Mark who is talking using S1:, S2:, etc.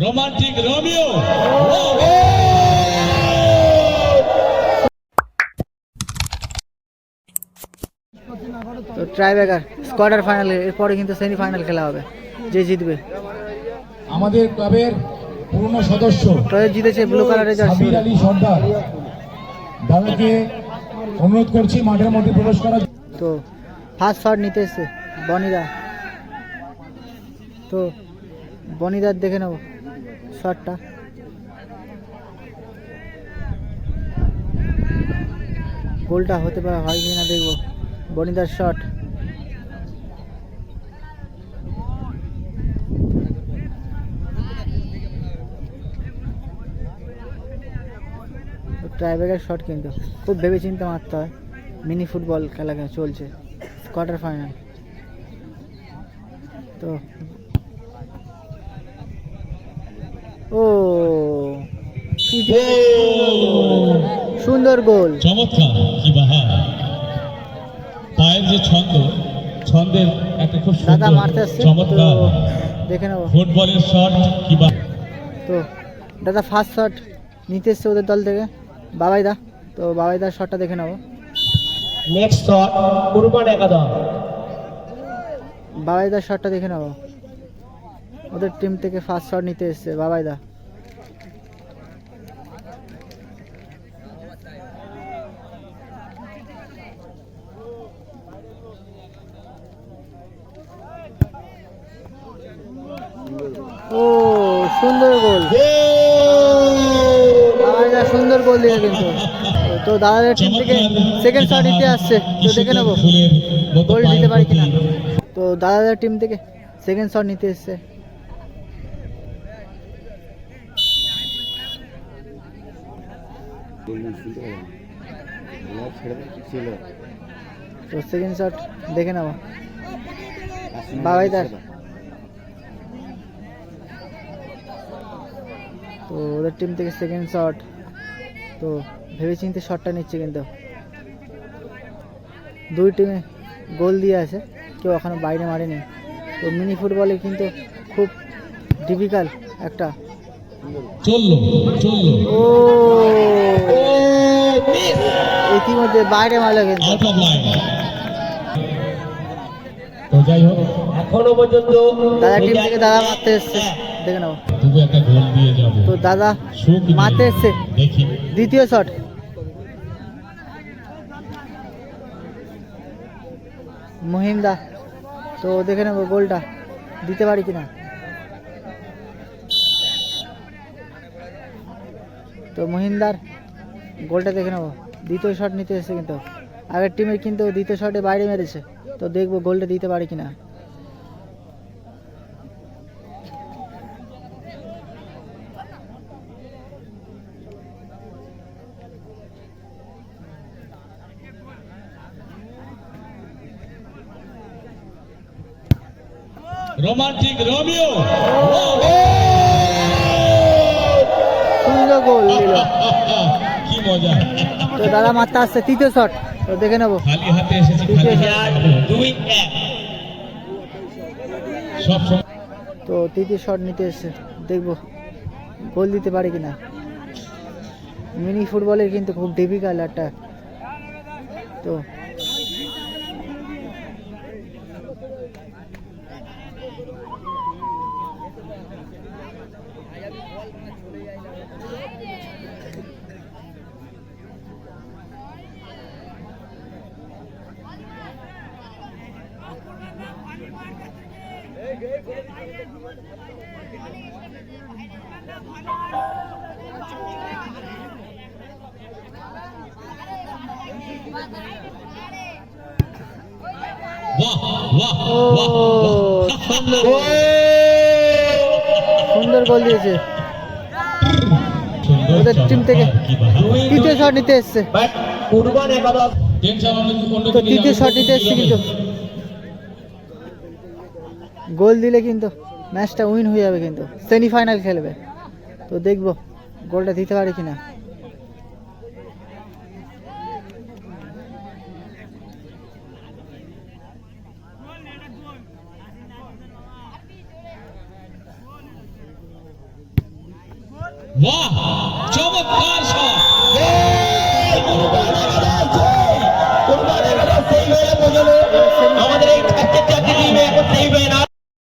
S1: Romantic Romeo.
S2: তো tiebreaker quarter ফাইনালে, এরপরে কিন্তু সেমিফাইনাল খেলা হবে, যে জিতবে।
S1: আমাদের ক্লাবের পুরনো সদস্য
S2: টয়ে জিতেছে ব্লু কালারের জার্সি
S1: সাবির আলী সর্দার, দাদাকে অনুরোধ করছি মাঠের মধ্যে প্রবেশ করার।
S2: তো ফার্স্ট শট নিতে এসছে বনিদা। তো বনিদার দেখে নেব শটটা। গোলটা হতে পারে, হয় কিনা দেখবো। বনিদার শট, ট্রাইব্রেকার শট কিন্তু খুব ভেবে চিন্তে মারতে হয়। মিনি ফুটবল খেলা চলছে, কোয়ার্টার ফাইনাল। তো ও সুন্দর গোল,
S1: চমৎকার, কি বাহার! পায়ের যে ছন্দ, ছন্দের একটা খুব
S2: দাদা
S1: সুন্দর
S2: মারতে আসছে,
S1: চমৎকার
S2: দেখে নেব।
S1: ফুটবলের শট, কি বাহার!
S2: তো দাদা ফার্স্ট শট নিতে এসছে ওদের দল থেকে বাবাইদা। তো বাবাইদার শটটা দেখে নেব।
S3: নেক্সট শট কুরবান একাদশ।
S2: বাবাইদার শটটা দেখে নেব। ওদের টিম থেকে ফার্স্ট শট নিতে এসছে বাবাইদা। ও সুন্দর গোল, বাবাইদা সুন্দর গোল দিয়েছে কিন্তু। তো দাদাদের টিম থেকে সেকেন্ড শট নিতে আসছে, তো দেখে নেবো গোল দিতে পারি কিনা। তো দাদাদের টিম থেকে সেকেন্ড শট নিতে এসছে। তো সেকেন্ড শট দেখে নেবো বাবাইদার। তো ওদের টিম থেকে সেকেন্ড শট, তো ভেবেচিন্তে শটটা নিচ্ছে কিন্তু। দুই টিমে গোল দিয়ে আছে, কেউ এখনো বাইরে মারেনি। তো মিনি ফুটবলে কিন্তু খুব ডিফিকাল্ট একটা। ও ইতিমধ্যে বাইরে মারলো কিন্তু।
S1: তো যাই হোক,
S3: এখনো পর্যন্ত
S2: দাদা টিম থেকে দাদা মারতে এসছে, দেখে নাও।
S1: তবু একটা গোল দিয়ে যাবে।
S2: তো দাদা মারতে এসছে
S1: দেখি
S2: দ্বিতীয় শট। মহিন্দা, তো দেখে নেবো গোলটা দিতে পারি কিনা। তো মহিন্দার গোলটা দেখে নেবো। দ্বিতীয় শট নিতে এসছে কিন্তু আগের টিমের, কিন্তু দ্বিতীয় শটে বাইরে মেরেছে। তো দেখবো গোলটা দিতে পারি কিনা।
S1: রোমান্টিক রোমিও,
S2: সুন্দর গোল দিল।
S1: কি মজা!
S2: তো দাদা মারতে আসছে তৃতীয় শট, তো দেখে নেবো।
S1: খালি হাতে এসেছে, খালি হাতে।
S3: 2-1।
S1: সব সময়
S2: তো তৃতীয় শট নিতে এসছে, দেখবো গোল দিতে পারে কিনা। মিনি ফুটবলের কিন্তু খুব ডিফিকাল্ট একটা। তো সুন্দর গোল দিয়েছে ওদের টিম থেকে। তৃতীয় শট নিতে এসছে,
S3: কুরবান একাদশ।
S2: তো তৃতীয় শট নিতে এসছে কিন্তু গোল দিলে কিন্তু ম্যাচটা উইন হয়ে যাবে, কিন্তু সেমিফাইনাল খেলবে। তো দেখবো গোলটা দিতে পারে কিনা।
S1: বাহ, চমৎকার শট।